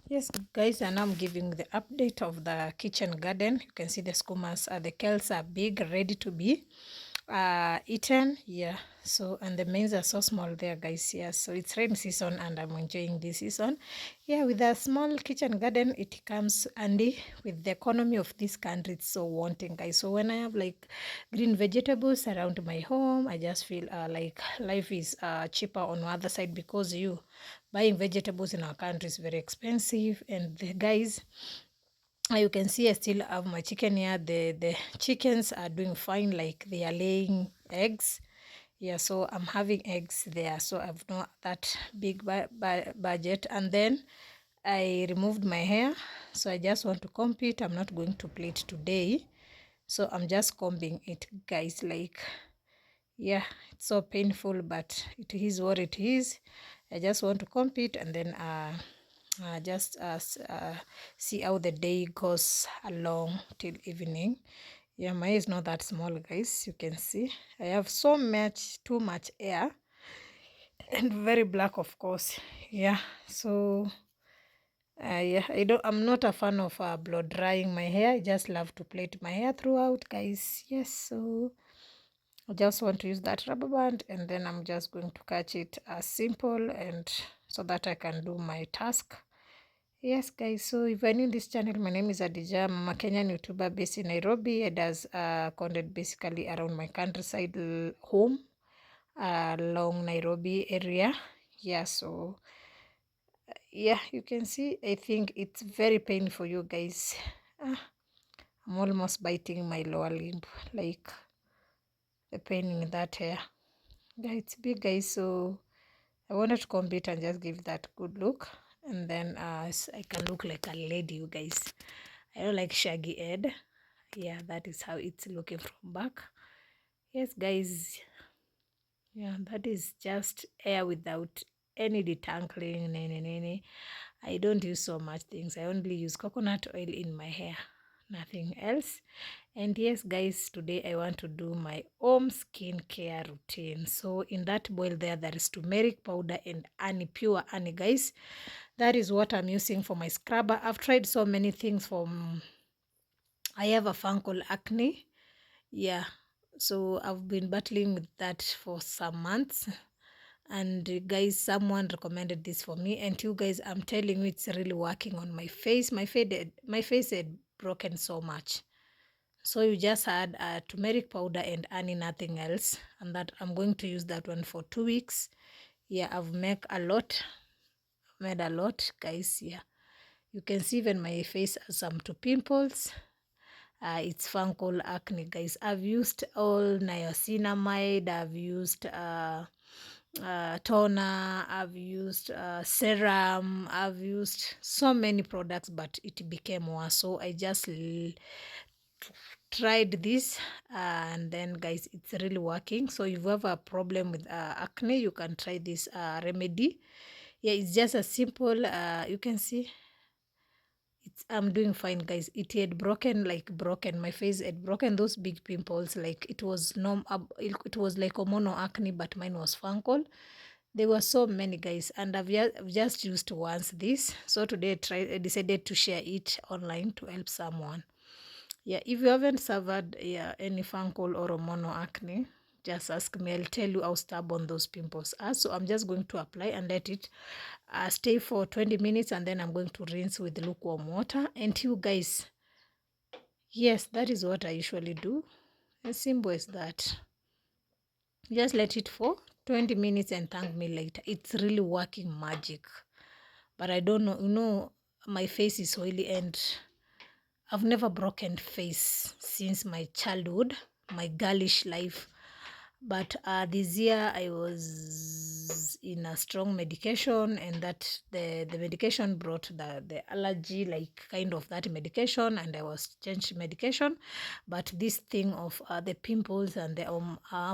Yes, guys, and I'm giving the update of the kitchen garden. You can see the skumas, the kales are big, ready to be eaten. Yeah, so and the maize are so small there, guys. Yeah, so it's rain season and I'm enjoying this season. Yeah, with a small kitchen garden, it comes handy with the economy of this country. It's so wanting, guys. So when I have like green vegetables around my home, I just feel like life is cheaper on the other side, because buying vegetables in our country is very expensive. And the guys, you can see I still have my chicken here. The chickens are doing fine, like they are laying eggs. Yeah, so I'm having eggs there, so I've not that big budget. And then I removed my hair, so I just want to comb it. I'm not going to plait today, so I'm just combing it, guys. Like, yeah, it's so painful, but it is what it is. I just want to compete and then just see how the day goes along till evening. Yeah, my hair is not that small, guys. You can see I have too much hair, and very black, of course. Yeah, so yeah, I'm not a fan of blow drying my hair. I just love to plait my hair throughout, guys. Yes, so I just want to use that rubber band, and then I'm just going to catch it as simple, and so that I can do my task. Yes, guys, so if you're new in this channel, my name is Adija. I'm a Kenyan YouTuber based in Nairobi. I does content basically around my countryside home along Nairobi area. Yeah, so yeah, you can see, I think it's very painful for you guys. I'm almost biting my lower limb, like the pain in that hair. Yeah, it's big, guys, so I wanted to comb it and just give that good look, and then I can look like a lady, you guys. I don't like shaggy head. Yeah, that is how it's looking from back. Yes, guys. Yeah, that is just hair without any detangling. I don't use so much things. I only use coconut oil in my hair, nothing else. And yes, guys, today I want to do my home skincare routine. So in that bowl there is turmeric powder and honey, pure honey, guys. That is what I'm using for my scrubber. I've tried so many things from I have a fungal acne. Yeah, so I've been battling with that for some months. And guys, someone recommended this for me, and you guys, I'm telling you, it's really working on my face. My face had broken so much. So you just add turmeric powder and honey, nothing else, and that I'm going to use that one for 2 weeks. Yeah, made a lot, guys. Yeah, you can see even my face has some two pimples. It's fungal acne, guys. I've used all niacinamide, I've used toner, I've used serum, I've used so many products, but it became worse. So I just tried this, and then, guys, it's really working. So if you have a problem with acne, you can try this remedy. Yeah, it's just a simple, you can see I'm doing fine, guys. It had broken my face had broken those big pimples, like it was it was like hormonal acne, but mine was fungal. There were so many, guys, and I've just used once this. So today I decided to share it online to help someone. Yeah, if you haven't suffered any fungal or hormonal acne, just ask me. I'll tell you how stubborn those pimples are. So I'm just going to apply and let it stay for 20 minutes, and then I'm going to rinse with lukewarm water. And you guys, yes, that is what I usually do. As simple as that. Just let it for 20 minutes and thank me later. It's really working magic. But I don't know, my face is oily, and I've never broken face since my childhood, my girlish life. But this year I was in a strong medication, and that the medication brought the allergy, like kind of that medication, and I was changed medication. But this thing of the pimples and the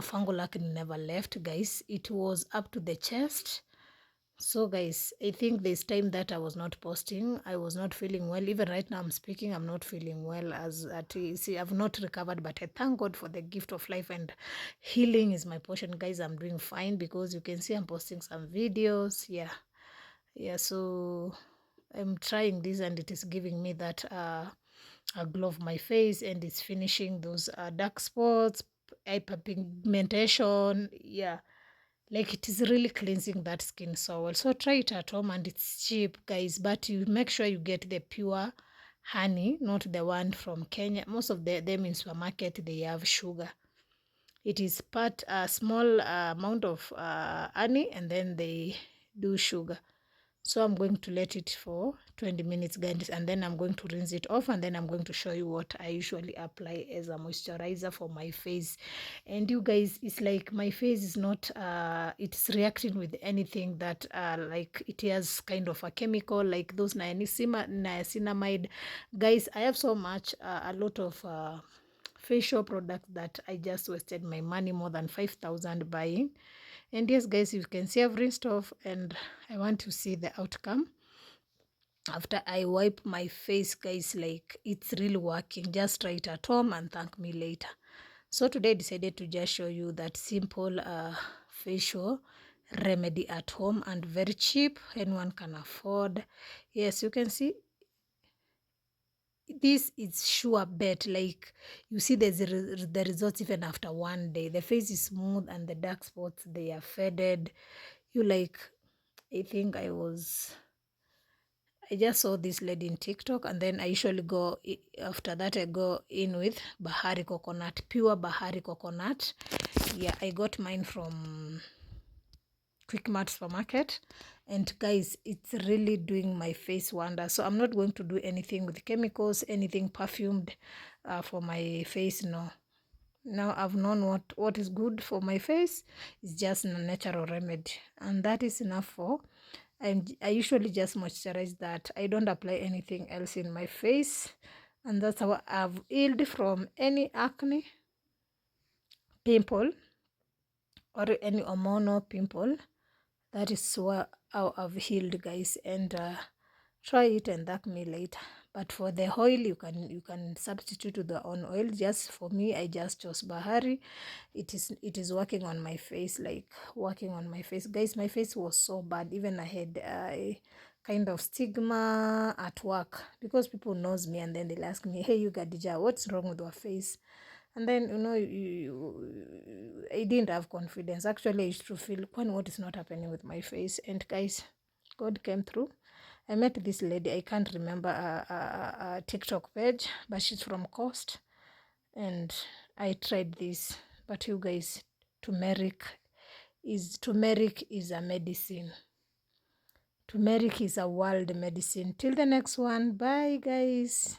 fungal acne never left, guys. It was up to the chest. So, guys, I think this time that I was not posting, I was not feeling well. Even right now I'm speaking, I'm not feeling well, as see, I've not recovered, but I thank God for the gift of life, and healing is my portion, guys. I'm doing fine, because you can see I'm posting some videos. Yeah, so I'm trying this and it is giving me that a glow of my face, and it's finishing those dark spots, hyperpigmentation. Yeah, like it is really cleansing that skin so well. So try it at home, and it's cheap, guys, but you make sure you get the pure honey, not the one from Kenya. Most of them in supermarket, they have sugar. It is part a small amount of honey, and then they do sugar. So I'm going to let it for 20 minutes, guys, and then I'm going to rinse it off, and then I'm going to show you what I usually apply as a moisturizer for my face. And you guys, it's like my face is not it's reacting with anything that like it has kind of a chemical like those niacinamide. Guys, I have so much a lot of facial product that I just wasted my money, more than 5,000 buying. And yes, guys, you can see I've rinsed off, and I want to see the outcome after I wipe my face, guys. Like, it's really working. Just try it at home and thank me later. So today I decided to just show you that simple facial remedy at home, and very cheap, anyone can afford. Yes, you can see this is sure bet. Like, you see the results even after one day. The face is smooth, and the dark spots, they are faded. You like, I think I just saw this lady in TikTok, and then I usually go, after that I go in with Bahari coconut, pure Bahari coconut. Yeah, I got mine from Quickmart supermarket, and guys, it's really doing my face wonder. So I'm not going to do anything with chemicals, anything perfumed for my face. No, now I've known what is good for my face. It's just a natural remedy, and that is enough for. I usually just moisturize that. I don't apply anything else in my face, and that's how I've healed from any acne, pimple, or any hormonal pimple. That is how I've healed, guys. And try it and thank me later. But for the oil, you can substitute to the own oil. Just for me, I just chose Bahari. It is working on my face, like working on my face, guys. My face was so bad. Even I had a kind of stigma at work, because people knows me, and then they'll ask me, hey, you Gadija, what's wrong with your face? And then, I didn't have confidence. Actually, I used to feel, what is not happening with my face? And guys, God came through. I met this lady. I can't remember a TikTok page, but she's from Coast. And I tried this. But you guys, turmeric is a medicine. Turmeric is a world medicine. Till the next one. Bye, guys.